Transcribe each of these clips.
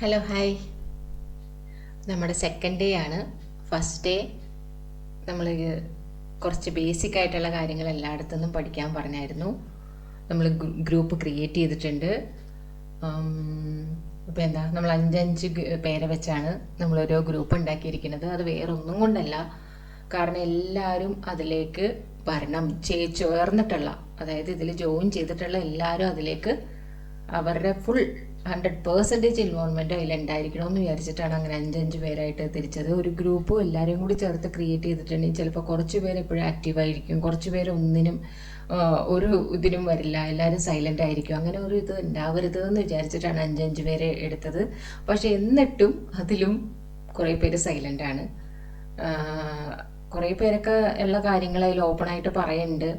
Hello hi. നമ്മുടെ second day ആണ്. First day നമ്മൾ കുറച്ച് ബേസിക് ആയിട്ടുള്ള കാര്യങ്ങൾ എല്ലായിടത്തു നിന്നും പഠിക്കാൻ പറഞ്ഞായിരുന്നു. നമ്മൾ ഗ്രൂപ്പ് ക്രിയേറ്റ് ചെയ്തിട്ടുണ്ട്. ഇപ്പോൾ എന്താ നമ്മൾ അഞ്ചഞ്ച് പേരെ വെച്ചാണ് നമ്മളൊരു ഗ്രൂപ്പ് ഉണ്ടാക്കിയിരിക്കുന്നത്. അത് വേറൊന്നും കൊണ്ടല്ല, കാരണം എല്ലാവരും അതിലേക്ക് വരണം. ചേർന്നിട്ടുള്ള, അതായത് ഇതിൽ ജോയിൻ ചെയ്തിട്ടുള്ള എല്ലാവരും അതിലേക്ക് അവരുടെ ഫുൾ 100% ഇൻവോൾവ്മെൻറ്റ് അതിലുണ്ടായിരിക്കണമെന്ന് വിചാരിച്ചിട്ടാണ് അങ്ങനെ അഞ്ചഞ്ച് പേരായിട്ട് തിരിച്ചത്. ഒരു ഗ്രൂപ്പ് എല്ലാവരെയും കൂടി ചേർത്ത് ക്രിയേറ്റ് ചെയ്തിട്ടുണ്ടെങ്കിൽ ചിലപ്പോൾ കുറച്ച് പേര് എപ്പോഴും ആക്റ്റീവായിരിക്കും, കുറച്ച് പേര് ഒന്നിനും ഒരു ഇതിനും വരില്ല, എല്ലാവരും സൈലൻ്റ് ആയിരിക്കും. അങ്ങനെ ഒരു ഇത് ഉണ്ടാവരുത് എന്ന് വിചാരിച്ചിട്ടാണ് അഞ്ചഞ്ച് പേരെ എടുത്തത്. പക്ഷെ എന്നിട്ടും അതിലും കുറേ പേര് സൈലൻ്റാണ്. കുറേ പേരൊക്കെ ഉള്ള കാര്യങ്ങൾ അതിൽ ഓപ്പണായിട്ട് പറയുന്നുണ്ട്.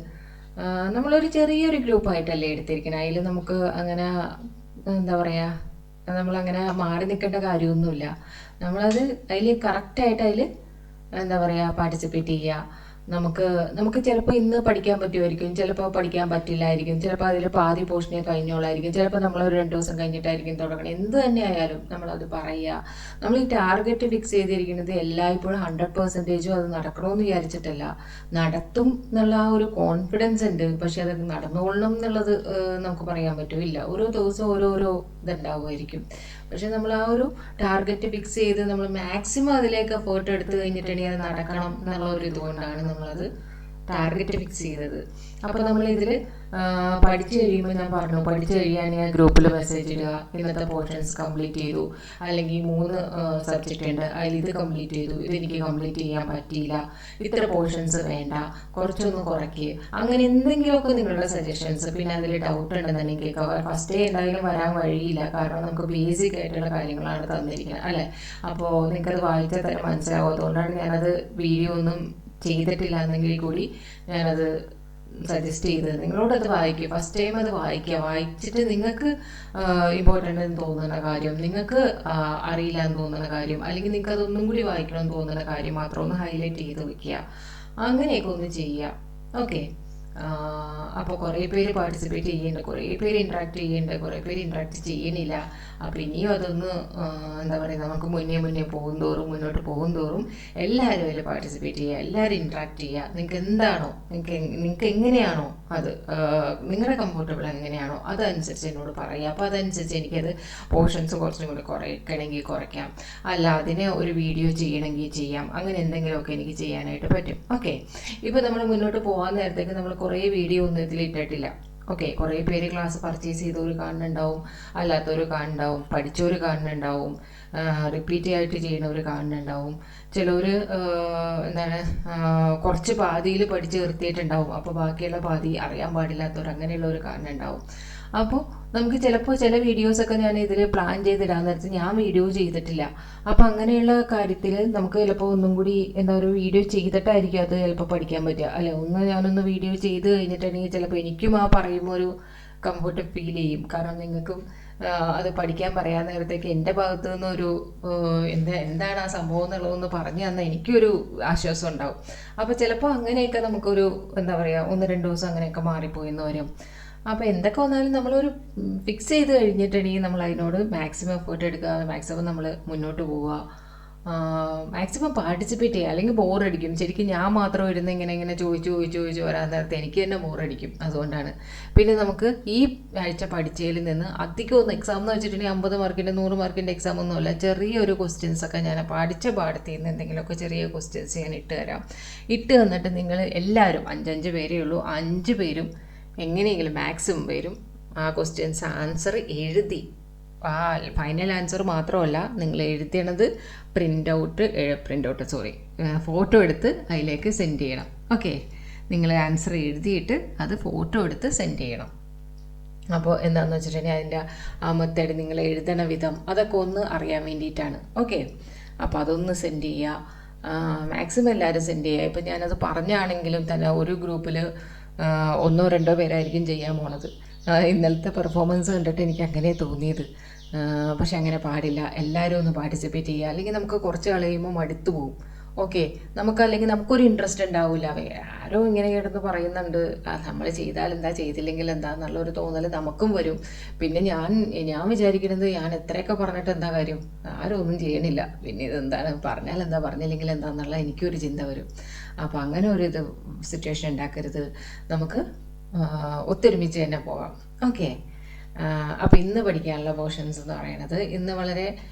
നമ്മളൊരു ചെറിയൊരു ഗ്രൂപ്പായിട്ടല്ലേ എടുത്തിരിക്കുന്നത്. അതിൽ നമുക്ക് അങ്ങനെ എന്താ പറയുക, നമ്മളങ്ങനെ മാറി നിൽക്കേണ്ട കാര്യമൊന്നുമില്ല. നമ്മളത് അതിൽ കറക്റ്റായിട്ട് അതിൽ എന്താ പറയുക പാർട്ടിസിപ്പേറ്റ് ചെയ്യുക. നമുക്ക് ചിലപ്പോൾ ഇന്ന് പഠിക്കാൻ പറ്റുമായിരിക്കും, ചിലപ്പോൾ പഠിക്കാൻ പറ്റില്ലായിരിക്കും, ചിലപ്പോൾ അതിൽ പാതി പോർഷനെ കഴിഞ്ഞോളായിരിക്കും, ചിലപ്പോൾ നമ്മളൊരു 2 ദിവസം കഴിഞ്ഞിട്ടായിരിക്കും തുടങ്ങണം. എന്ത് തന്നെ ആയാലും നമ്മളത് പറയുക. നമ്മൾ ഈ ടാർഗറ്റ് ഫിക്സ് ചെയ്തിരിക്കുന്നത് എല്ലായ്പ്പോഴും 100% അത് നടക്കണമെന്ന് വിചാരിച്ചിട്ടല്ല. നടത്തും എന്നുള്ള ആ ഒരു കോൺഫിഡൻസ് ഉണ്ട്, പക്ഷെ അത് നടന്നുകൊള്ളണം എന്നുള്ളത് നമുക്ക് പറയാൻ പറ്റില്ല. ഓരോ ദിവസവും ഓരോരോ ഇതുണ്ടാവുമായിരിക്കും. പക്ഷെ നമ്മൾ ആ ഒരു ടാർഗറ്റ് ഫിക്സ് ചെയ്ത് നമ്മൾ മാക്സിമം അതിലേക്ക് എഫേർട്ട് എടുത്ത് കഴിഞ്ഞിട്ടുണ്ടെങ്കിൽ അത് നടക്കണം എന്നുള്ള ഒരു ഇതുകൊണ്ടാണ് നമ്മളത് ടാർഗറ്റ് ഫിക്സ് ചെയ്തത്. അപ്പോൾ നമ്മളിതിൽ പഠിച്ചു കഴിയുമ്പോൾ ഞാൻ പറഞ്ഞു, പഠിച്ചു കഴിയുകയാണെങ്കിൽ ഗ്രൂപ്പിൽ മെസ്സേജ് ഇടുക, ഇന്നത്തെ പോർഷൻസ് കംപ്ലീറ്റ് ചെയ്തു, അല്ലെങ്കിൽ 3 സബ്ജക്റ്റ് ഉണ്ട്, അതിൽ ഇത് കംപ്ലീറ്റ് ചെയ്തു, ഇതെനിക്ക് കംപ്ലീറ്റ് ചെയ്യാൻ പറ്റിയില്ല, ഇത്ര പോർഷൻസ് വേണ്ട, കുറച്ചൊന്ന് കുറയ്ക്കുക, അങ്ങനെ എന്തെങ്കിലുമൊക്കെ നിങ്ങളുടെ സജഷൻസ്. പിന്നെ അതിൽ ഡൗട്ട് ഉണ്ടെന്നുണ്ടെങ്കിൽ ഫസ്റ്റ് ഡേ എന്തായാലും വരാൻ വഴിയില്ല, കാരണം നമുക്ക് ബേസിക് ആയിട്ടുള്ള കാര്യങ്ങളാണ് തന്നിരിക്കുന്നത് അല്ലേ. അപ്പോൾ നിങ്ങൾക്കത് വായിച്ചാൽ തന്നെ മനസ്സിലാവും. അതുകൊണ്ടാണ് ഞാനത് വീഡിയോ ഒന്നും ചെയ്തിട്ടില്ല എന്നെങ്കിൽ കൂടി ഞാനത് സജസ്റ്റ് ചെയ്തത്. നിങ്ങളോടത് വായിക്കുക, ഫസ്റ്റ് ടൈം അത് വായിക്കുക. വായിച്ചിട്ട് നിങ്ങൾക്ക് ഇമ്പോർട്ടൻ്റ് എന്ന് തോന്നുന്ന കാര്യം, നിങ്ങൾക്ക് അറിയില്ല എന്ന് തോന്നുന്ന കാര്യം, അല്ലെങ്കിൽ നിങ്ങൾക്ക് അതൊന്നും കൂടി വായിക്കണം എന്ന് തോന്നുന്ന കാര്യം മാത്രം ഒന്ന് ഹൈലൈറ്റ് ചെയ്ത് വെക്കുക. അങ്ങനെയൊക്കെ ഒന്ന് ചെയ്യുക. ഓക്കെ. അപ്പോൾ കുറേ പേര് പാർട്ടിസിപ്പേറ്റ് ചെയ്യുന്നുണ്ട്, കുറേ പേര് ഇൻട്രാക്ട് ചെയ്യുന്നുണ്ട്, കുറേ പേര് ഇൻട്രാക്ട് ചെയ്യണില്ല. അപ്പോൾ ഇനിയും അതൊന്ന് എന്താ പറയുക, നമുക്ക് മുന്നേ മുന്നോട്ട് പോകും തോറും എല്ലാവരും അതിൽ പാർട്ടിസിപ്പേറ്റ് ചെയ്യുക, എല്ലാവരും ഇൻട്രാക്ട് ചെയ്യുക. നിങ്ങൾക്ക് എന്താണോ, നിങ്ങൾക്ക് എങ്ങനെയാണോ അത് നിങ്ങളുടെ കംഫർട്ടബിൾ എങ്ങനെയാണോ അതനുസരിച്ച് എന്നോട് പറയുക. അപ്പോൾ അതനുസരിച്ച് എനിക്കത് പോർഷൻസ് കുറച്ചും കൂടി കുറയ്ക്കണമെങ്കിൽ കുറയ്ക്കാം, അല്ല അതിനെ ഒരു വീഡിയോ ചെയ്യണമെങ്കിൽ ചെയ്യാം. അങ്ങനെ എന്തെങ്കിലുമൊക്കെ എനിക്ക് ചെയ്യാനായിട്ട് പറ്റും. ഓക്കെ. ഇപ്പോൾ നമ്മൾ മുന്നോട്ട് പോകാൻ നേരത്തേക്ക് നമ്മൾ കുറേ വീഡിയോ ഒന്നും ഇതിൽ ഇട്ടിട്ടില്ല. ഓക്കെ. കുറേ പേര് ക്ലാസ് പർച്ചേസ് ചെയ്തവർ കാണുന്നുണ്ടാവും, അല്ലാത്തവർ കാണുന്നുണ്ടാവും, പഠിച്ചവർ കാണുന്നുണ്ടാവും, റിപ്പീറ്റ് ആയിട്ട് ചെയ്യുന്നവർ കാണുന്നുണ്ടാവും, ചിലവർ എന്താണ് കുറച്ച് പാതിയിൽ പഠിച്ച് നിർത്തിയിട്ടുണ്ടാവും, അപ്പോൾ ബാക്കിയുള്ള പാതി അറിയാൻ പാടില്ലാത്തവർ, അങ്ങനെയുള്ളവർ കാണുന്നുണ്ടാവും. അപ്പോൾ നമുക്ക് ചിലപ്പോൾ ചില വീഡിയോസൊക്കെ ഞാൻ ഇതിൽ പ്ലാൻ ചെയ്തിടാൻ നേരത്ത് ഞാൻ വീഡിയോ ചെയ്തിട്ടില്ല. അപ്പോൾ അങ്ങനെയുള്ള കാര്യത്തിൽ നമുക്ക് ചിലപ്പോൾ ഒന്നും കൂടി എന്താ ഒരു വീഡിയോ ചെയ്തിട്ടായിരിക്കും അത് ചിലപ്പോൾ പഠിക്കാൻ പറ്റുക അല്ലെ. ഞാനൊന്ന് വീഡിയോ ചെയ്ത് കഴിഞ്ഞിട്ടുണ്ടെങ്കിൽ ചിലപ്പോൾ എനിക്കും ആ പറയുമ്പോൾ ഒരു കംഫർട്ട് ഫീൽ ചെയ്യും. കാരണം നിങ്ങൾക്കും അത് പഠിക്കാൻ പറയാൻ നേരത്തേക്ക് എൻ്റെ ഭാഗത്തു നിന്നൊരു എന്താണ് ആ സംഭവം എന്നുള്ളതെന്ന് പറഞ്ഞു തന്നാൽ എനിക്കൊരു ആശ്വാസം ഉണ്ടാവും. അപ്പോൾ ചിലപ്പോൾ അങ്ങനെയൊക്കെ നമുക്കൊരു എന്താ പറയുക 1-2 ദിവസം അങ്ങനെയൊക്കെ മാറിപ്പോയെന്ന് വരും. അപ്പോൾ എന്തൊക്കെ വന്നാലും നമ്മളൊരു ഫിക്സ് ചെയ്ത് കഴിഞ്ഞിട്ടുണ്ടെങ്കിൽ നമ്മൾ അതിനോട് മാക്സിമം എഫേർട്ട് എടുക്കുക, മാക്സിമം നമ്മൾ മുന്നോട്ട് പോവുക, മാക്സിമം പാർട്ടിസിപ്പേറ്റ് ചെയ്യുക. അല്ലെങ്കിൽ ബോറടിക്കും. ശരിക്കും ഞാൻ മാത്രം ഇരുന്ന് ഇങ്ങനെ ചോദിച്ചു വരാൻ നേരത്തെ എനിക്ക് തന്നെ ബോറടിക്കും. അതുകൊണ്ടാണ്. പിന്നെ നമുക്ക് ഈ ആഴ്ച പഠിച്ചതിൽ നിന്ന് അധികം ഒന്ന് എക്സാം എന്ന് വെച്ചിട്ടുണ്ടെങ്കിൽ 50 മാർക്കിൻ്റെ 100 മാർക്കിൻ്റെ എക്സാം ഒന്നുമല്ല, ചെറിയൊരു ക്വസ്റ്റ്യൻസൊക്കെ ഞാൻ പഠിച്ച പാഠത്തിൽ നിന്ന് എന്തെങ്കിലുമൊക്കെ ചെറിയ ക്വസ്റ്റ്യൻസ് ഞാൻ ഇട്ട് തരാം. ഇട്ട് തന്നിട്ട് നിങ്ങൾ എല്ലാവരും 5 പേരേ ഉള്ളൂ, 5 പേരും എങ്ങനെയെങ്കിലും മാക്സിമം പേരും ആ ക്വസ്റ്റ്യൻസ് ആൻസർ എഴുതി, ആ ഫൈനൽ ആൻസർ മാത്രമല്ല നിങ്ങൾ എഴുതണത് ഫോട്ടോ എടുത്ത് അതിലേക്ക് സെൻഡ് ചെയ്യണം. ഓക്കെ. നിങ്ങൾ ആൻസർ എഴുതിയിട്ട് അത് ഫോട്ടോ എടുത്ത് സെൻഡ് ചെയ്യണം. അപ്പോൾ എന്താണെന്ന് വെച്ചിട്ടുണ്ടെങ്കിൽ അതിൻ്റെ ആ മെത്തേഡ്, നിങ്ങൾ എഴുതണ വിധം അതൊക്കെ ഒന്ന് അറിയാൻ വേണ്ടിയിട്ടാണ്. ഓക്കെ. അപ്പോൾ അതൊന്ന് സെൻഡ് ചെയ്യുക, മാക്സിമം എല്ലാവരും സെൻഡ് ചെയ്യുക. ഇപ്പം ഞാനത് പറഞ്ഞാണെങ്കിലും തന്നെ ഒരു ഗ്രൂപ്പിൽ 1-2 പേരായിരിക്കും ചെയ്യാൻ പോണത്. ഇന്നലത്തെ പെർഫോമൻസ് കണ്ടിട്ട് എനിക്ക് അങ്ങനെ തോന്നിയത്. പക്ഷെ അങ്ങനെ പാടില്ല, എല്ലാവരും ഒന്ന് പാർട്ടിസിപ്പേറ്റ് ചെയ്യുക, അല്ലെങ്കിൽ നമുക്ക് കുറച്ച് കളയുമ്പോൾ മടുത്തു പോകും. ഓക്കെ, അല്ലെങ്കിൽ നമുക്കൊരു ഇൻട്രസ്റ്റ് ഉണ്ടാവില്ല. ആരോ ഇങ്ങനെ കിടന്ന് പറയുന്നുണ്ട്, നമ്മൾ ചെയ്താൽ എന്താ ചെയ്തില്ലെങ്കിൽ എന്താ എന്നുള്ളൊരു തോന്നൽ നമുക്കും വരും. പിന്നെ ഞാൻ വിചാരിക്കുന്നത്, ഞാൻ എത്രയൊക്കെ പറഞ്ഞിട്ട് എന്താ കാര്യം, ആരും ഒന്നും ചെയ്യണില്ല, പിന്നെ ഇതെന്താണ്, പറഞ്ഞാൽ എന്താ പറഞ്ഞില്ലെങ്കിൽ എന്താന്നുള്ള എനിക്കൊരു ചിന്ത വരും. അപ്പോൾ അങ്ങനെ ഒരു സിറ്റുവേഷൻ ഉണ്ടാക്കരുത്. നമുക്ക് ഒത്തൊരുമിച്ച് തന്നെ പോകാം. ഓക്കെ, അപ്പോൾ ഇന്ന് പഠിക്കാനുള്ള പോർഷൻസ് എന്ന് പറയുന്നത്, ഇന്ന് വളരെ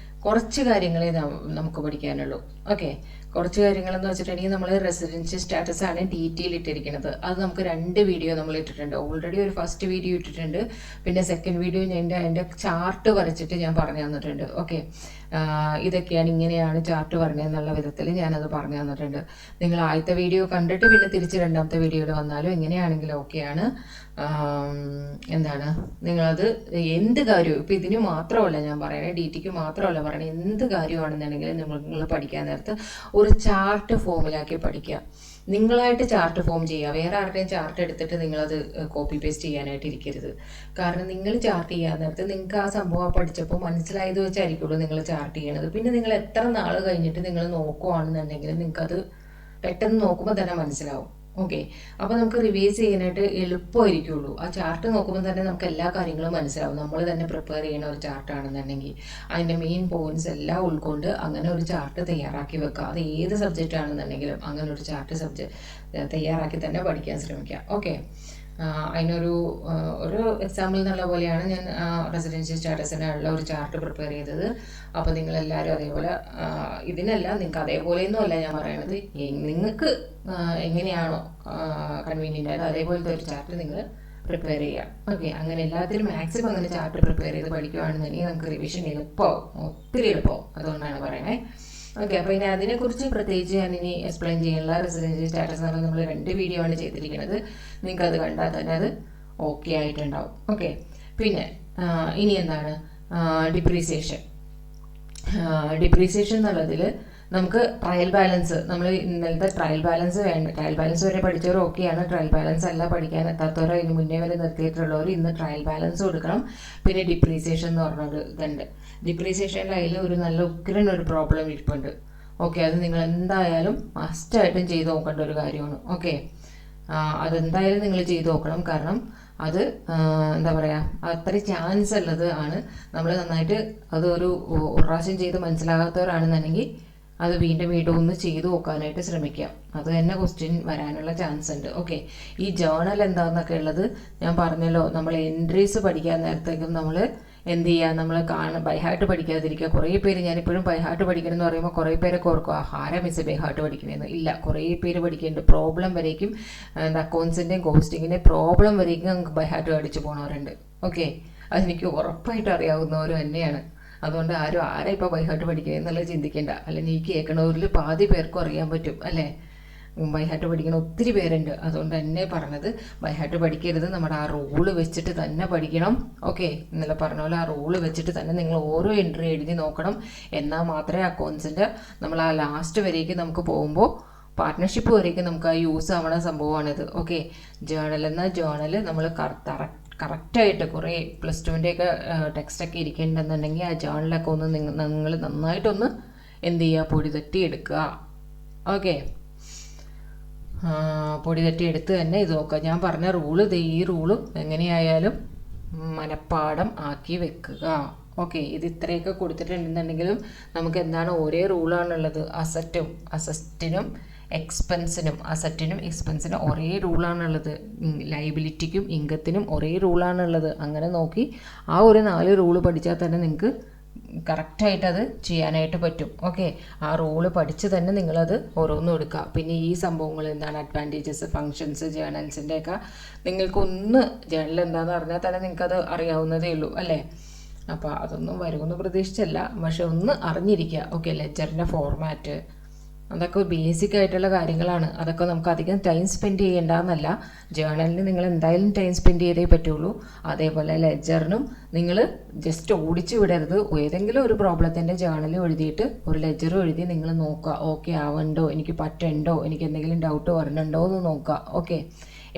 കുറച്ച് കാര്യങ്ങളെ നമുക്ക് പഠിക്കാനുള്ളൂ. ഓക്കെ, കുറച്ച് കാര്യങ്ങളെന്ന് വെച്ചിട്ടുണ്ടെങ്കിൽ നമ്മൾ റെസിഡൻഷ്യൽ സ്റ്റാറ്റസ് ആണ് ഡീറ്റെയിൽ ഇട്ടിരിക്കുന്നത്. അത് നമുക്ക് 2 വീഡിയോ നമ്മൾ ഇട്ടിട്ടുണ്ട്. ഓൾറെഡി ഒരു ഫസ്റ്റ് വീഡിയോ ഇട്ടിട്ടുണ്ട്, പിന്നെ സെക്കൻഡ് വീഡിയോ അതിൻ്റെ ചാർട്ട് വരച്ചിട്ട് ഞാൻ പറഞ്ഞു തന്നിട്ടുണ്ട്. ഓക്കെ, ഇതൊക്കെയാണ്, ഇങ്ങനെയാണ് ചാർട്ട് പറഞ്ഞതെന്നുള്ള വിധത്തിൽ ഞാനത് പറഞ്ഞു തന്നിട്ടുണ്ട്. നിങ്ങൾ ആദ്യത്തെ വീഡിയോ കണ്ടിട്ട് പിന്നെ തിരിച്ച് 2ാമത്തെ വീഡിയോയിൽ വന്നാലും എങ്ങനെയാണെങ്കിലും ഓക്കെയാണ്. എന്താണ്, നിങ്ങളത് എന്ത് കാര്യവും, ഇപ്പം ഇതിന് മാത്രമല്ല ഞാൻ പറയണേ, DTക്ക് മാത്രമല്ല പറയണേ, എന്ത് കാര്യമാണെന്നുണ്ടെങ്കിൽ നിങ്ങൾ പഠിക്കാൻ നേരത്ത് ഒരു ചാർട്ട് ഫോമിലാക്കി പഠിക്കുക. നിങ്ങളായിട്ട് ചാർട്ട് ഫോം ചെയ്യുക. വേറെ ആരുടെയും ചാർട്ട് എടുത്തിട്ട് നിങ്ങളത് കോപ്പി പേസ്റ്റ് ചെയ്യാനായിട്ട് ഇരിക്കരുത്. കാരണം നിങ്ങൾ ചാർട്ട് ചെയ്യാൻ നേരത്ത് നിങ്ങൾക്ക് ആ സംഭവം പഠിച്ചപ്പോൾ മനസ്സിലായത് വെച്ചായിരിക്കുള്ളൂ നിങ്ങൾ ചാർട്ട് ചെയ്യണത്. പിന്നെ നിങ്ങൾ എത്ര നാൾ കഴിഞ്ഞിട്ട് നിങ്ങൾ നോക്കുവാണെന്നുണ്ടെങ്കിൽ നിങ്ങൾക്കത് പെട്ടെന്ന് നോക്കുമ്പോൾ തന്നെ മനസ്സിലാവും. ഓക്കെ, അപ്പോൾ നമുക്ക് റിവൈസ് ചെയ്യാനായിട്ട് എളുപ്പമായിരിക്കുള്ളൂ. ആ ചാർട്ട് നോക്കുമ്പോൾ തന്നെ നമുക്ക് എല്ലാ കാര്യങ്ങളും മനസ്സിലാവും. നമ്മൾ തന്നെ പ്രിപ്പയർ ചെയ്യുന്ന ഒരു ചാർട്ടാണെന്നുണ്ടെങ്കിൽ അതിൻ്റെ മെയിൻ പോയിന്റ്സ് എല്ലാം ഉൾക്കൊണ്ട് അങ്ങനെ ഒരു ചാർട്ട് തയ്യാറാക്കി വെക്കുക. അത് ഏത് സബ്ജക്റ്റ് ആണെന്നുണ്ടെങ്കിലും അങ്ങനെ ഒരു ചാർട്ട് തയ്യാറാക്കി തന്നെ പഠിക്കാൻ ശ്രമിക്കുക. ഓക്കെ, അതിനൊരു എക്സാമ്പിൾ എന്നുള്ള പോലെയാണ് ഞാൻ റെസിഡൻഷ്യൽ സ്റ്റാറ്റസിനുള്ള ഒരു ചാർട്ട് പ്രിപ്പയർ ചെയ്തത്. അപ്പോൾ നിങ്ങളെല്ലാവരും അതേപോലെ, ഇതിനല്ല, നിങ്ങൾക്ക് അതേപോലെയൊന്നും അല്ല ഞാൻ പറയണത്, നിങ്ങൾക്ക് എങ്ങനെയാണോ കൺവീനിയൻ്റ് ആയത് അതേപോലത്തെ ഒരു ചാർട്ട് നിങ്ങൾ പ്രിപ്പയർ ചെയ്യാം. ഓക്കെ, അങ്ങനെ എല്ലാത്തിലും മാക്സിമം അങ്ങനെ ചാർട്ട് പ്രിപ്പയർ ചെയ്ത് പഠിക്കുകയാണെന്നുണ്ടെങ്കിൽ നമുക്ക് റിവിഷൻ എളുപ്പമാവും, ഒത്തിരി എളുപ്പമാവും. അതുകൊണ്ടാണ് പറയണേ. ഓക്കെ, അപ്പോൾ ഇനി അതിനെക്കുറിച്ച് പ്രത്യേകിച്ച് ഞാൻ ഇനി എക്സ്പ്ലെയിൻ ചെയ്യാനുള്ള റെസിഡൻഷ്യൽ സ്റ്റാറ്റസ് എന്ന് പറഞ്ഞാൽ നമ്മൾ 2 വീഡിയോ ആണ് ചെയ്തിരിക്കുന്നത്. നിങ്ങൾക്ക് അത് കണ്ടാൽ തന്നെ അത് ഓക്കെ ആയിട്ടുണ്ടാവും. ഓക്കെ, പിന്നെ ഇനി എന്താണ് ഡിപ്രീസിയേഷൻ. ഡിപ്രീസിയേഷൻ എന്നുള്ളതിൽ നമുക്ക് ട്രയൽ ബാലൻസ്, നമ്മൾ ഇന്നലത്തെ ട്രയൽ ബാലൻസ് വേണ്ട, ട്രയൽ ബാലൻസ് വരെ പഠിച്ചവർ ഓക്കെയാണ്. ട്രയൽ ബാലൻസ് അല്ല പഠിക്കാൻ എത്താത്തവരോ ഇതിന് മുന്നേ വരെ നിർത്തിയിട്ടുള്ളവർ ഇന്ന് ട്രയൽ ബാലൻസ് കൊടുക്കണം. പിന്നെ ഡിപ്രീസിയേഷൻ എന്ന് പറഞ്ഞൊരു ഇതുണ്ട്. ഡിപ്രീസിയേഷനിൽ അതിൽ ഒരു നല്ല ഉഗ്രൻ ഒരു പ്രോബ്ലം ഇരിപ്പുണ്ട്. ഓക്കെ, അത് നിങ്ങൾ എന്തായാലും മസ്റ്റായിട്ടും ചെയ്ത് നോക്കേണ്ട ഒരു കാര്യമാണ്. ഓക്കെ, അതെന്തായാലും നിങ്ങൾ ചെയ്ത് നോക്കണം. കാരണം അത് എന്താ പറയുക, അത്രയും ചാൻസ് ഉള്ളത് ആണ്. നമ്മൾ നന്നായിട്ട് അത് ഒരു പ്രാവശ്യം ചെയ്ത് മനസ്സിലാകാത്തവരാണെന്നുണ്ടെങ്കിൽ അത് വീണ്ടും ഒന്ന് ചെയ്ത് നോക്കാനായിട്ട് ശ്രമിക്കുക. അത് തന്നെ ക്വസ്റ്റ്യൻ വരാനുള്ള ചാൻസ് ഉണ്ട്. ഓക്കെ, ഈ ജേർണൽ എന്താണെന്നൊക്കെ ഉള്ളത് ഞാൻ പറഞ്ഞല്ലോ. നമ്മൾ എൻട്രീസ് പഠിക്കാൻ നേരത്തേക്കും നമ്മൾ എന്ത് ചെയ്യുക, നമ്മൾ ബൈഹാർട്ട് പഠിക്കാതിരിക്കുക. കുറേ പേര്, ഞാനിപ്പോഴും ബൈഹാർട്ട് പഠിക്കണമെന്ന് പറയുമ്പോൾ കുറേ പേരൊക്കെ ഓർക്കും, ആഹാരം മിസ് ബൈഹാർട്ട് പഠിക്കണമെന്ന്. ഇല്ല, കുറേ പേര് പഠിക്കുന്നുണ്ട്. പ്രോബ്ലം വരേക്കും, അക്കൗണ്ട്സിൻ്റെയും കോസ്റ്റിങ്ങിൻ്റെയും പ്രോബ്ലം വരേക്കും നമുക്ക് ബൈഹാർട്ട് പഠിച്ചു പോണവരുണ്ട്. ഓക്കെ, അതെനിക്ക് ഉറപ്പായിട്ട് അറിയാവുന്നവരും തന്നെയാണ്. അതുകൊണ്ട് ആരെ ഇപ്പോൾ ബൈഹാർട്ട് പഠിക്കുക എന്നുള്ളത് ചിന്തിക്കേണ്ട. അല്ലെങ്കിൽ ഈ കേൾക്കണവരിൽ പാതി പേർക്കും അറിയാൻ പറ്റും അല്ലേ, ബൈഹാർട്ട് പഠിക്കുന്ന ഒത്തിരി പേരുണ്ട്. അതുകൊണ്ട് തന്നെ പറഞ്ഞത് ബൈഹാർട്ട് പഠിക്കരുത്, നമ്മുടെ ആ റൂള് വെച്ചിട്ട് തന്നെ പഠിക്കണം. ഓക്കെ, ഇന്നലെ പറഞ്ഞ പോലെ ആ റൂള് വെച്ചിട്ട് തന്നെ നിങ്ങൾ ഓരോ എൻട്രി എഴുതി നോക്കണം. എന്നാൽ മാത്രമേ അക്കൗണ്ട്സിൻ്റെ നമ്മൾ ആ ലാസ്റ്റ് വരേക്കും നമുക്ക് പോകുമ്പോൾ പാർട്ട്ണർഷിപ്പ് വരേക്കും നമുക്ക് ആ യൂസ് ആവണ സംഭവമാണിത്. ഓക്കെ, ജേണൽ എന്നാൽ ജേണൽ നമ്മൾ കറക്റ്റായിട്ട് കുറേ +2-ൻ്റെയൊക്കെ ടെക്സ്റ്റൊക്കെ ഇരിക്കേണ്ടെന്നുണ്ടെങ്കിൽ ആ ജേണലൊക്കെ ഒന്ന് നിങ്ങൾ നന്നായിട്ടൊന്ന് എന്ത് ചെയ്യുക, പൊടി തട്ടി എടുക്കുക. ഓക്കെ, പൊടി തട്ടി എടുത്ത് തന്നെ ഇത് നോക്കുക. ഞാൻ പറഞ്ഞ റൂള്, ഈ റൂളും എങ്ങനെയായാലും മനപ്പാഠം ആക്കി വെക്കുക. ഓക്കെ, ഇത് ഇത്രയൊക്കെ കൊടുത്തിട്ടുണ്ടെന്നുണ്ടെങ്കിലും നമുക്ക് എന്താണ് ഒരേ റൂളാണുള്ളത്. അസറ്റിനും എക്സ്പെൻസിനും ഒരേ റൂളാണുള്ളത്. ലയബിലിറ്റിക്കും ഇൻകത്തിനും ഒരേ റൂളാണുള്ളത്. അങ്ങനെ നോക്കി ആ ഒരു 4 റൂള് പഠിച്ചാൽ തന്നെ നിങ്ങൾക്ക് കറക്റ്റായിട്ട് അത് ചെയ്യാനായിട്ട് പറ്റും. ഓക്കെ, ആ റൂള് പഠിച്ച് തന്നെ നിങ്ങളത് ഓരോന്നും എടുക്കുക. പിന്നെ ഈ സംഭവങ്ങൾ എന്താണ്, അഡ്വാൻറ്റേജസ്, ഫങ്ഷൻസ്, ജേണൽസിൻ്റെയൊക്കെ നിങ്ങൾക്കൊന്ന് ജേണൽ എന്താണെന്ന് അറിഞ്ഞാൽ തന്നെ നിങ്ങൾക്കത് അറിയാവുന്നതേ ഉള്ളൂ അല്ലേ. അപ്പോൾ അതൊന്നും വരുമെന്ന് പ്രതീക്ഷിച്ചല്ല, പക്ഷെ ഒന്ന് അറിഞ്ഞിരിക്കുക. ഓക്കെ, ലെഡ്ജറിൻ്റെ ഫോർമാറ്റ്, അതൊക്കെ ബേസിക് ആയിട്ടുള്ള കാര്യങ്ങളാണ്. അതൊക്കെ നമുക്ക് അധികം ടൈം സ്പെൻഡ് ചെയ്യേണ്ടെന്നല്ല, ജേണലിന് നിങ്ങൾ എന്തായാലും ടൈം സ്പെൻഡ് ചെയ്തേ പറ്റുള്ളൂ. അതേപോലെ ലെഡ്ജറിനും നിങ്ങൾ ജസ്റ്റ് ഓടിച്ചു വിടരുത്. ഏതെങ്കിലും ഒരു പ്രോബ്ലത്തിൻ്റെ ജേണൽ എഴുതിയിട്ട് ഒരു ലെഡ്ജർ എഴുതി നിങ്ങൾ നോക്കുക. ഓക്കെ ആവണ്ടോ, എനിക്ക് പറ്റണ്ടോ, എനിക്ക് എന്തെങ്കിലും ഡൗട്ട് വരണുണ്ടോ എന്ന് നോക്കുക. ഓക്കെ,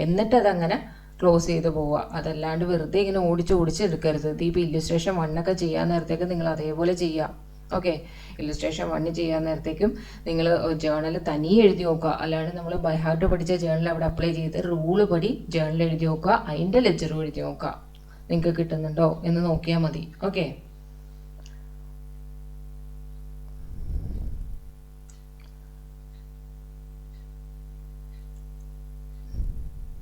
എന്നിട്ടതങ്ങനെ ക്ലോസ് ചെയ്ത് പോവുക. അതല്ലാണ്ട് വെറുതെ ഇങ്ങനെ ഓടിച്ചെടുക്കരുത്. ഇപ്പോൾ ഇല്ലുസ്ട്രേഷൻ 1 ചെയ്യാൻ നേരത്തേക്ക് നിങ്ങൾ അതേപോലെ ചെയ്യുക. ഓക്കെ, ഇല്ലസ്ട്രേഷൻ 1 ചെയ്യാൻ നേരത്തേക്കും നിങ്ങൾ ജേണൽ തനിയെ എഴുതി നോക്കുക. അല്ലാണ്ട് നമ്മൾ ബൈ ഹാർട്ട് പഠിച്ച ജേണൽ അവിടെ അപ്ലൈ ചെയ്ത് റൂള് പടി ജേണൽ എഴുതി നോക്കുക, അതിൻ്റെ ലെക്ചറും എഴുതി നോക്കുക. നിങ്ങൾക്ക് കിട്ടുന്നുണ്ടോ എന്ന് നോക്കിയാൽ മതി. ഓക്കെ,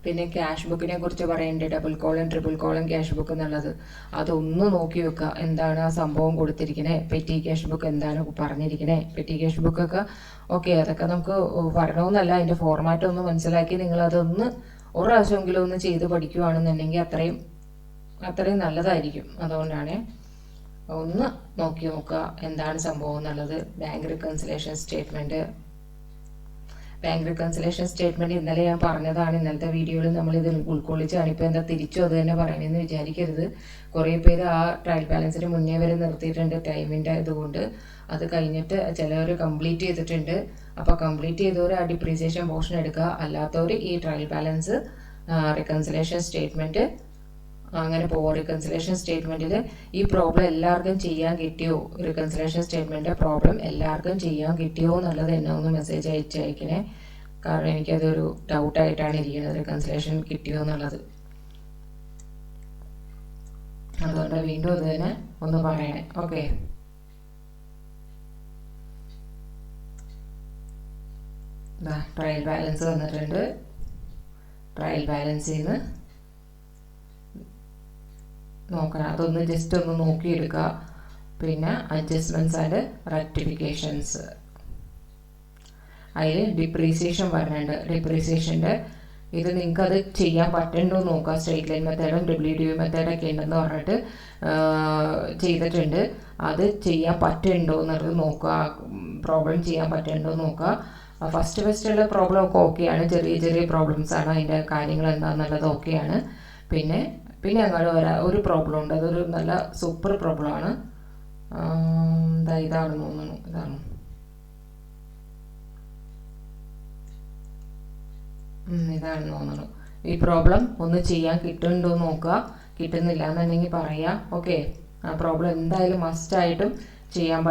പിന്നെ ക്യാഷ് ബുക്കിനെ കുറിച്ച് പറയുന്നുണ്ട്. Double colon triple colon cash book എന്നുള്ളത് അതൊന്ന് നോക്കി വെക്കുക. എന്താണ് ആ സംഭവം കൊടുത്തിരിക്കണേ, പെറ്റി ക്യാഷ് ബുക്ക് എന്താണ് പറഞ്ഞിരിക്കണേ. പെറ്റി ക്യാഷ് ബുക്കൊക്കെ ഓക്കെ, അതൊക്കെ നമുക്ക് പറയണമെന്നല്ല, അതിൻ്റെ ഫോർമാറ്റ് ഒന്ന് മനസ്സിലാക്കി നിങ്ങളതൊന്ന് ഒരു പ്രാവശ്യമെങ്കിലും ഒന്ന് ചെയ്ത് പഠിക്കുകയാണെന്നുണ്ടെങ്കിൽ അത്രയും നല്ലതായിരിക്കും. അതുകൊണ്ടാണ് ഒന്ന് നോക്കി നോക്കുക എന്താണ് സംഭവം എന്നുള്ളത്. ബാങ്ക് റിക്കൺസിലേഷൻ സ്റ്റേറ്റ്മെന്റ് ഇന്നലെ ഞാൻ പറഞ്ഞതാണ്. ഇന്നലത്തെ വീഡിയോയിൽ നമ്മൾ ഇത് ഉൾക്കൊള്ളിച്ചാണ്. ഇപ്പോൾ എന്താ തിരിച്ചു അത് തന്നെ പറയണമെന്ന് വിചാരിക്കരുത്. കുറേ പേര് ആ ട്രയൽ ബാലൻസിന് മുന്നേ വരെ നിർത്തിയിട്ടുണ്ട് ടൈമിൻ്റെ ഇതുകൊണ്ട്. അത് കഴിഞ്ഞിട്ട് ചിലവർ കംപ്ലീറ്റ് ചെയ്തിട്ടുണ്ട്. അപ്പോൾ കംപ്ലീറ്റ് ചെയ്തവർ ആ ഡിപ്രീസിയേഷൻ പോർഷൻ എടുക്കുക, അല്ലാത്തവർ ഈ ട്രയൽ ബാലൻസ് റിക്കൺസിലേഷൻ സ്റ്റേറ്റ്മെന്റ് അങ്ങനെ പോവുക. റിക്കൺസിലേഷൻ സ്റ്റേറ്റ്മെന്റിൽ ഈ പ്രോബ്ലം എല്ലാവർക്കും ചെയ്യാൻ കിട്ടിയോ, റിക്കൺസിലേഷൻ സ്റ്റേറ്റ്മെന്റിന്റെ പ്രോബ്ലം എല്ലാവർക്കും ചെയ്യാൻ കിട്ടിയോ എന്നുള്ളത് എന്നെ ഒന്ന് മെസ്സേജ് അയക്കണേ. കാരണം എനിക്കതൊരു ഡൗട്ടായിട്ടാണ് ഇരിക്കുന്നത്, റിക്കൺസിലേഷൻ കിട്ടിയോ എന്നുള്ളത്. അതുകൊണ്ട് വീണ്ടും അത് തന്നെ ഒന്ന് പറയണേ. ഓക്കെ, ട്രയൽ ബാലൻസ് വന്നിട്ടുണ്ട്. ട്രയൽ ബാലൻസിൽ നിന്ന് നോക്കണം, അതൊന്ന് ജസ്റ്റ് ഒന്ന് നോക്കിയെടുക്കുക. പിന്നെ അഡ്ജസ്റ്റ്മെൻറ്റ്സ് ആൻഡ് റെക്ടിഫിക്കേഷൻസ്, അതിൽ ഡിപ്രീസിയേഷൻ പറഞ്ഞിട്ടുണ്ട്. ഡിപ്രീസിയേഷൻ്റെ ഇത് നിങ്ങൾക്ക് അത് ചെയ്യാൻ പറ്റുന്നുണ്ടോ നോക്കുക. സ്ട്രെയിറ്റ് ലൈൻ മെത്തേഡും WDU മെത്തേഡൊക്കെ ഉണ്ടെന്ന് പറഞ്ഞിട്ട് ചെയ്തിട്ടുണ്ട്. അത് ചെയ്യാൻ പറ്റുന്നുണ്ടോ എന്നുള്ളത് നോക്കുക, പ്രോബ്ലം ചെയ്യാൻ പറ്റുന്നുണ്ടോ നോക്കുക. ഫസ്റ്റുള്ള പ്രോബ്ലം ഒക്കെ ഓക്കെയാണ്, ചെറിയ ചെറിയ പ്രോബ്ലംസ് ആണ്, അതിൻ്റെ കാര്യങ്ങൾ എന്താണെന്നുള്ളത് ഓക്കെയാണ്. പിന്നെ അങ്ങോട്ട് ഒരു പ്രോബ്ലം ഉണ്ട്, അതൊരു നല്ല സൂപ്പർ പ്രോബ്ലമാണ്. ഇതാണെന്ന് തോന്നുന്നു, ഇതാണെന്ന് തോന്നുന്നു. ഈ പ്രോബ്ലം ഒന്ന് ചെയ്യാൻ കിട്ടുന്നുണ്ടോ നോക്കുക. കിട്ടുന്നില്ല എന്നുണ്ടെങ്കിൽ പറയാം. ഓക്കെ, ആ പ്രോബ്ലം എന്തായാലും മസ്റ്റായിട്ടും ചെയ്യാൻ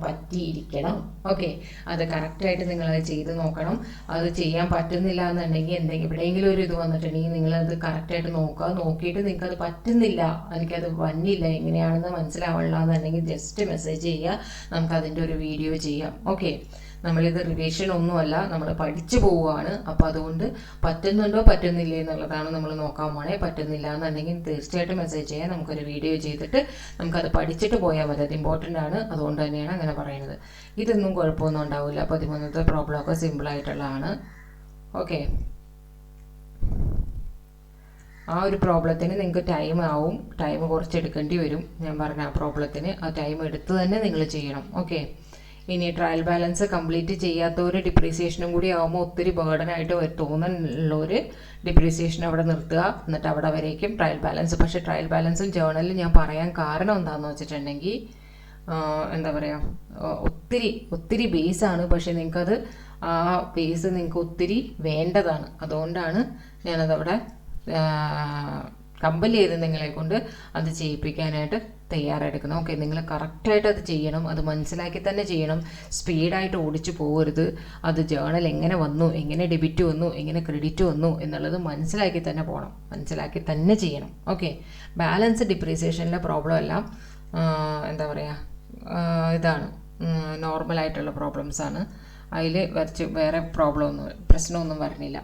പറ്റിയിരിക്കണം. ഓക്കെ, അത് കറക്റ്റായിട്ട് നിങ്ങളത് ചെയ്ത് നോക്കണം. അത് ചെയ്യാൻ പറ്റുന്നില്ല എന്നുണ്ടെങ്കിൽ എവിടെയെങ്കിലും ഒരു ഇത് വന്നിട്ടുണ്ടെങ്കിൽ നിങ്ങളത് കറക്റ്റായിട്ട് നോക്കുക. നോക്കിയിട്ട് നിങ്ങൾക്കത് പറ്റുന്നില്ല, എനിക്കത് വന്നില്ല, എങ്ങനെയാണെന്ന് മനസ്സിലാവണില്ല എന്നുണ്ടെങ്കിൽ ജസ്റ്റ് മെസ്സേജ് ചെയ്യുക, നമുക്കതിൻ്റെ ഒരു വീഡിയോ ചെയ്യാം. ഓക്കെ, നമ്മളിത് റിവിഷൻ ഒന്നുമല്ല, നമ്മൾ പഠിച്ചു പോവുകയാണ്. അപ്പോൾ അതുകൊണ്ട് പറ്റുന്നുണ്ടോ പറ്റുന്നില്ലേ എന്നുള്ളതാണ് നമ്മൾ നോക്കാൻ പോണേ. പറ്റുന്നില്ല എന്നുണ്ടെങ്കിൽ തീർച്ചയായിട്ടും മെസ്സേജ് ചെയ്യാം, നമുക്കൊരു വീഡിയോ ചെയ്തിട്ട് നമുക്കത് പഠിച്ചിട്ട് പോയാൽ മതി. അത് ഇമ്പോർട്ടൻ്റ് ആണ്, അതുകൊണ്ട് തന്നെയാണ് അങ്ങനെ പറയുന്നത്. ഇതൊന്നും കുഴപ്പമൊന്നും ഉണ്ടാവില്ല. 13ത്തെ പ്രോബ്ലമൊക്കെ സിമ്പിളായിട്ടുള്ളതാണ്. ഓക്കെ, ആ ഒരു പ്രോബ്ലത്തിന് നിങ്ങൾക്ക് ടൈം കുറച്ചെടുക്കേണ്ടി വരും. ഞാൻ പറഞ്ഞ ആ പ്രോബ്ലത്തിന് ആ ടൈം എടുത്ത് തന്നെ നിങ്ങൾ ചെയ്യണം. ഓക്കെ, ഇനി ട്രയൽ ബാലൻസ് കംപ്ലീറ്റ് ചെയ്യാത്തവർ ഡിപ്രീസിയേഷനും കൂടി ആകുമ്പോൾ ഒത്തിരി ബേർഡനായിട്ട് തോന്നുന്നുള്ളവർ ഡിപ്രീസിയേഷൻ അവിടെ നിർത്തുക. എന്നിട്ട് അവിടെ വരേക്കും ട്രയൽ ബാലൻസ്. പക്ഷേ ട്രയൽ ബാലൻസും ജേർണലിൽ ഞാൻ പറയാൻ കാരണം എന്താണെന്ന് വെച്ചിട്ടുണ്ടെങ്കിൽ എന്താ പറയുക, ഒത്തിരി ബേസാണ്. പക്ഷേ നിങ്ങൾക്കത് ആ ബേസ് നിങ്ങൾക്ക് ഒത്തിരി വേണ്ടതാണ്. അതുകൊണ്ടാണ് ഞാനതവിടെ കമ്പൽ ചെയ്ത് നിങ്ങളെ കൊണ്ട് അത് ചെയ്യിപ്പിക്കാനായിട്ട് തയ്യാറെടുക്കണം. ഓക്കെ, നിങ്ങൾ കറക്റ്റായിട്ട് അത് ചെയ്യണം, അത് മനസ്സിലാക്കി തന്നെ ചെയ്യണം. സ്പീഡായിട്ട് ഓടിച്ചു പോകരുത്. അത് ജേണൽ എങ്ങനെ വന്നു, എങ്ങനെ ഡെബിറ്റ് വന്നു, എങ്ങനെ ക്രെഡിറ്റ് വന്നു എന്നുള്ളത് മനസ്സിലാക്കി തന്നെ പോകണം, മനസ്സിലാക്കി തന്നെ ചെയ്യണം. ഓക്കെ, ബാലൻസ് ഡിപ്രീസിയേഷനിലെ പ്രോബ്ലം എല്ലാം എന്താ പറയുക, ഇതാണ് നോർമലായിട്ടുള്ള പ്രോബ്ലംസാണ്. അതിൽ വേറെ പ്രശ്നമൊന്നും വരുന്നില്ല.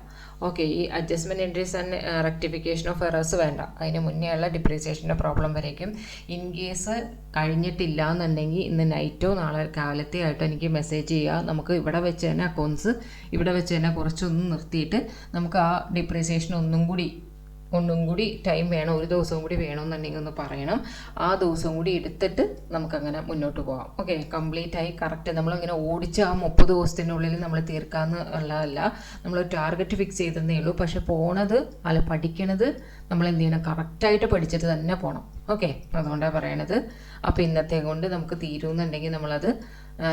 ഓക്കെ, ഈ adjustment entries and rectification of errors വേണ്ട. അതിന് മുന്നേ ഉള്ള ഡിപ്രീസിയേഷൻ്റെ പ്രോബ്ലം വരേക്കും. ഇൻ കേസ് കഴിഞ്ഞിട്ടില്ല എന്നുണ്ടെങ്കിൽ ഇന്ന് നൈറ്റോ നാളെ കാലത്തെ ആയിട്ടോ എനിക്ക് മെസ്സേജ് ചെയ്യുക. നമുക്ക് ഇവിടെ വെച്ച് തന്നെ അക്കൗണ്ട്സ് ഇവിടെ വെച്ച് തന്നെ കുറച്ചൊന്നും നിർത്തിയിട്ട് നമുക്ക് ആ ഡിപ്രീസിയേഷൻ ഒന്നും കൂടി ടൈം വേണം, ഒരു ദിവസവും കൂടി വേണമെന്നുണ്ടെങ്കിൽ ഒന്ന് പറയണം. ആ ദിവസം കൂടി എടുത്തിട്ട് നമുക്കങ്ങനെ മുന്നോട്ട് പോകാം. ഓക്കെ, കംപ്ലീറ്റ് ആയി കറക്റ്റ് നമ്മളിങ്ങനെ ഓടിച്ച് ആ 30 ദിവസത്തിനുള്ളിൽ നമ്മൾ തീർക്കാമെന്ന് ഉള്ളതല്ല. നമ്മൾ ടാർഗറ്റ് ഫിക്സ് ചെയ്തതേ ഉള്ളൂ. പക്ഷെ പഠിക്കണത് നമ്മൾ എന്ത് ചെയ്യണം, കറക്റ്റായിട്ട് പഠിച്ചിട്ട് തന്നെ പോകണം. ഓക്കെ, അതുകൊണ്ടാണ് പറയണത്. അപ്പോൾ ഇന്നത്തെ കൊണ്ട് നമുക്ക് തീരുമെന്നുണ്ടെങ്കിൽ നമ്മളത്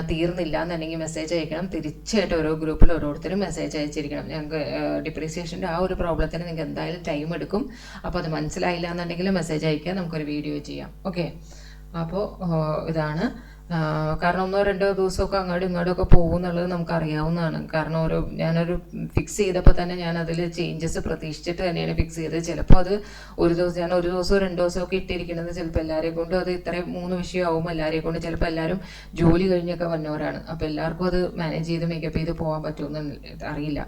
തീർന്നില്ല എന്നുണ്ടെങ്കിൽ മെസ്സേജ് അയക്കണം. തീർച്ചയായിട്ടും ഓരോ ഗ്രൂപ്പിൽ ഓരോരുത്തരും മെസ്സേജ് അയച്ചിരിക്കണം. ഞങ്ങൾക്ക് ഡിപ്രീസിയേഷൻ്റെ ആ ഒരു പ്രോബ്ലത്തിന് നിങ്ങൾക്ക് എന്തായാലും ടൈം എടുക്കും. അപ്പോൾ അത് മനസ്സിലായില്ല എന്നുണ്ടെങ്കിൽ മെസ്സേജ് അയക്കുക, നമുക്കൊരു വീഡിയോ ചെയ്യാം. ഓക്കെ, അപ്പോൾ ഇതാണ്. കാരണം 1-2 ദിവസമൊക്കെ അങ്ങോട്ടും ഇങ്ങോട്ടുമൊക്കെ പോകും എന്നുള്ളത് നമുക്കറിയാവുന്നതാണ്. കാരണം ഞാനൊരു ഫിക്സ് ചെയ്തപ്പോൾ തന്നെ ഞാൻ അതിൽ ചേഞ്ചസ് പ്രതീക്ഷിച്ചിട്ട് തന്നെയാണ് ഫിക്സ് ചെയ്തത്. ചിലപ്പോൾ അത് ഒരു ദിവസം 2 ദിവസമൊക്കെ ഇട്ടിരിക്കുന്നത് ചിലപ്പോൾ എല്ലാവരെയും കൊണ്ട് അത് ഇത്രയും 3 വിഷയമാവും എല്ലാവരെയും കൊണ്ട്. ചിലപ്പോൾ എല്ലാവരും ജോലി കഴിഞ്ഞൊക്കെ വന്നവരാണ്. അപ്പോൾ എല്ലാവർക്കും അത് മാനേജ് ചെയ്ത് മേക്കപ്പ് ചെയ്ത് പോകാൻ പറ്റുമെന്ന് അറിയില്ല.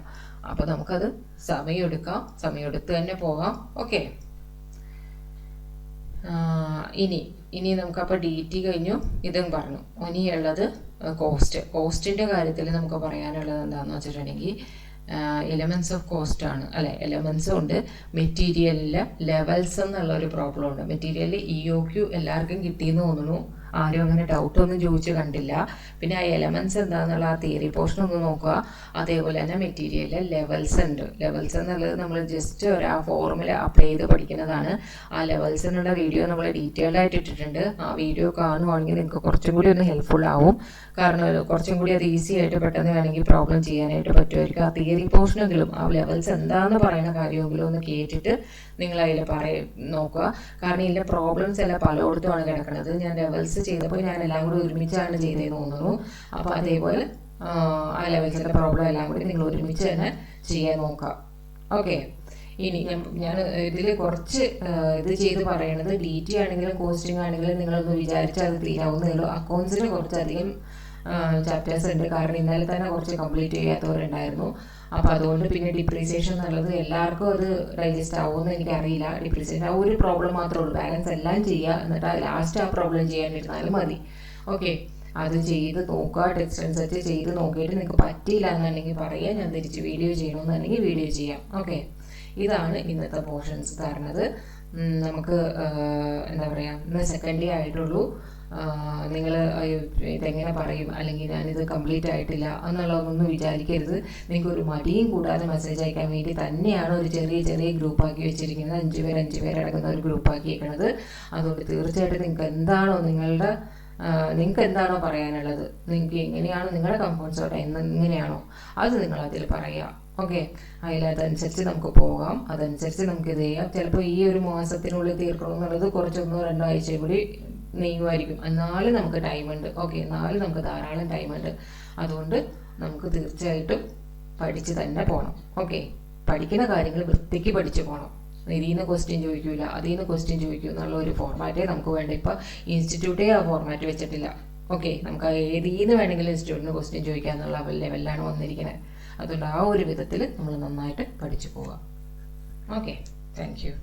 അപ്പോൾ നമുക്കത് സമയമെടുക്കാം, സമയമെടുത്ത് തന്നെ പോകാം. ഓക്കെ, ഇനി നമുക്കപ്പോൾ DT കഴിഞ്ഞു, ഇതും പറഞ്ഞു. ഇനിയുള്ളത് കോസ്റ്റിൻ്റെ കാര്യത്തിൽ നമുക്ക് പറയാനുള്ളത് എന്താണെന്ന് വെച്ചിട്ടുണ്ടെങ്കിൽ എലമെൻറ്റ്സ് ഓഫ് കോസ്റ്റ് ആണ് അല്ലെ. എലമെൻറ്റ്സും ഉണ്ട്, മെറ്റീരിയലിൽ ലെവൽസ് എന്നുള്ളൊരു പ്രോബ്ലം ഉണ്ട്. മെറ്റീരിയലിൽ EOQ എല്ലാവർക്കും കിട്ടിയെന്ന് തോന്നുന്നു, ആരും അങ്ങനെ ഡൗട്ടൊന്നും ചോദിച്ച് കണ്ടില്ല. പിന്നെ ആ എലമെൻറ്റ്സ് എന്താണെന്നുള്ള ആ തിയറി പോർഷൻ ഒന്ന് നോക്കുക. അതേപോലെ തന്നെ മെറ്റീരിയലിൽ ലെവൽസ് ഉണ്ട്. ലെവൽസ് എന്നുള്ളത് നമ്മൾ ജസ്റ്റ് ആ ഫോർമുല അപ്ലൈ ചെയ്ത് പഠിക്കുന്നതാണ്. ആ ലെവൽസിനുള്ള വീഡിയോ നമ്മൾ ഡീറ്റെയിൽഡ് ആയിട്ട് ഇട്ടിട്ടുണ്ട്. ആ വീഡിയോ കാണുവാണെങ്കിൽ നിങ്ങൾക്ക് കുറച്ചും കൂടി ഒന്ന് ഹെൽപ്ഫുൾ ആവും. കാരണം കുറച്ചും കൂടി അത് ഈസി ആയിട്ട് പെട്ടെന്ന് വേണമെങ്കിൽ പ്രോബ്ലം ചെയ്യാനായിട്ട് പറ്റുമായിരിക്കും. ആ തിയറി പോർഷനെങ്കിലും ആ ലെവൽസ് എന്താണെന്ന് പറയുന്ന കാര്യമെങ്കിലും ഒന്ന് കേട്ടിട്ട് നിങ്ങൾ അതിൽ നോക്കുക. കാരണം ഇതിൻ്റെ പ്രോബ്ലംസ് എല്ലാം പലയിടത്തുമാണ് കിടക്കുന്നത്. ഞാൻ ലെവൽസ് ചെയ്തപ്പോൾ ഞാൻ എല്ലാം കൂടി ഒരുമിച്ചാണ് ചെയ്തതെന്ന് തോന്നുന്നു. അപ്പോൾ അതേപോലെ ആ ലെവൽസിൻ്റെ പ്രോബ്ലം എല്ലാം കൂടി നിങ്ങൾ ഒരുമിച്ച് തന്നെ ചെയ്യാൻ നോക്കുക. ഓക്കെ, ഇനി ഞാൻ ഇതിൽ കുറച്ച് ഇത് ചെയ്ത് പറയണത് DT ആണെങ്കിലും കോസ്റ്റിംഗ് ആണെങ്കിലും നിങ്ങളൊന്ന് വിചാരിച്ചാൽ അത് തീരാവുന്നതേ. അക്കൗണ്ട്സിന് കുറച്ചധികം ചാപ്റ്റേഴ്സ് ഉണ്ട്. കാരണം ഇന്നലെ തന്നെ കുറച്ച് കംപ്ലീറ്റ് ചെയ്യാത്തവരുണ്ടായിരുന്നു. അപ്പോൾ അതുകൊണ്ട് പിന്നെ ഡിപ്രീസിയേഷൻ എന്നുള്ളത് എല്ലാവർക്കും അത് ഡൈജസ്റ്റ് ആവുമെന്ന് എനിക്കറിയില്ല. ഡിപ്രീസിയേഷൻ ആ ഒരു പ്രോബ്ലം മാത്രമേ ഉള്ളൂ. ബാലൻസ് എല്ലാം ചെയ്യുക, എന്നിട്ട് ലാസ്റ്റ് ആ പ്രോബ്ലം ചെയ്യാനിരുന്നാലും മതി. ഓക്കെ, അത് ചെയ്ത് നോക്കുക. ടെക്സ്റ്റ് അനുസരിച്ച് ചെയ്ത് നോക്കിയിട്ട് നിങ്ങൾക്ക് പറ്റിയില്ല എന്നുണ്ടെങ്കിൽ പറയുക, ഞാൻ തിരിച്ച് വീഡിയോ ചെയ്യണമെന്നുണ്ടെങ്കിൽ വീഡിയോ ചെയ്യാം. ഓക്കെ, ഇതാണ് ഇന്നത്തെ പോർഷൻസ് തരണത്. നമുക്ക് എന്താ പറയുക, ഇന്ന് സെക്കൻഡ് ഡേ ആയിട്ടുള്ളൂ. നിങ്ങൾ ഇതെങ്ങനെ പറയും, അല്ലെങ്കിൽ ഞാനിത് കംപ്ലീറ്റ് ആയിട്ടില്ല എന്നുള്ളതൊന്നും വിചാരിക്കരുത്. നിങ്ങൾക്കൊരു മടിയും കൂടാതെ മെസ്സേജ് അയക്കാൻ വേണ്ടി തന്നെയാണ് ഒരു ചെറിയ ഗ്രൂപ്പാക്കി വെച്ചിരിക്കുന്നത്. 5 പേര് അടങ്ങുന്ന ഒരു ഗ്രൂപ്പാക്കി വെക്കുന്നത്. അതുകൊണ്ട് തീർച്ചയായിട്ടും നിങ്ങൾക്ക് എന്താണോ പറയാനുള്ളത്, നിങ്ങൾക്ക് എങ്ങനെയാണോ നിങ്ങളുടെ കംഫർട്ട് സോൺ എങ്ങനെയാണോ അത് നിങ്ങൾ അതിൽ പറയുക. ഓക്കെ, അതനുസരിച്ച് നമുക്ക് പോകാം, അതനുസരിച്ച് നമുക്ക് ഇത് ചെയ്യാം. ചിലപ്പോൾ ഈ ഒരു മാസത്തിനുള്ളിൽ തീർക്കണം എന്നുള്ളത് കുറച്ച് 1-2 ആഴ്ച കൂടി നീങ്ങുമായിരിക്കും. എന്നാലും നമുക്ക് ടൈമുണ്ട്. ഓക്കെ, എന്നാലും നമുക്ക് ധാരാളം ടൈമുണ്ട്. അതുകൊണ്ട് നമുക്ക് തീർച്ചയായിട്ടും പഠിച്ച് തന്നെ പോകണം. ഓക്കെ, പഠിക്കുന്ന കാര്യങ്ങൾ വൃത്തിക്ക് പഠിച്ച് പോകണം. ഇതിൽ നിന്ന് ക്വസ്റ്റ്യൻ ചോദിക്കില്ല, അതിൽ നിന്ന് ക്വസ്റ്റ്യൻ ചോദിക്കും എന്നുള്ള ഒരു ഫോർമാറ്റേ നമുക്ക് വേണ്ട. ഇപ്പോൾ ഇൻസ്റ്റിറ്റ്യൂട്ടേ ആ ഫോർമാറ്റ് വെച്ചിട്ടില്ല. ഓക്കെ, നമുക്ക് ഏതിൽ നിന്ന് വേണമെങ്കിലും ഇൻസ്റ്റിറ്റ്യൂട്ടിന് ക്വസ്റ്റ്യൻ ചോദിക്കുക എന്നുള്ള ലെവലിലാണ് വന്നിരിക്കുന്നത്. അതുകൊണ്ട് ആ ഒരു വിധത്തിൽ നമ്മൾ നന്നായിട്ട് പഠിച്ചു പോകാം. Okay, thank you.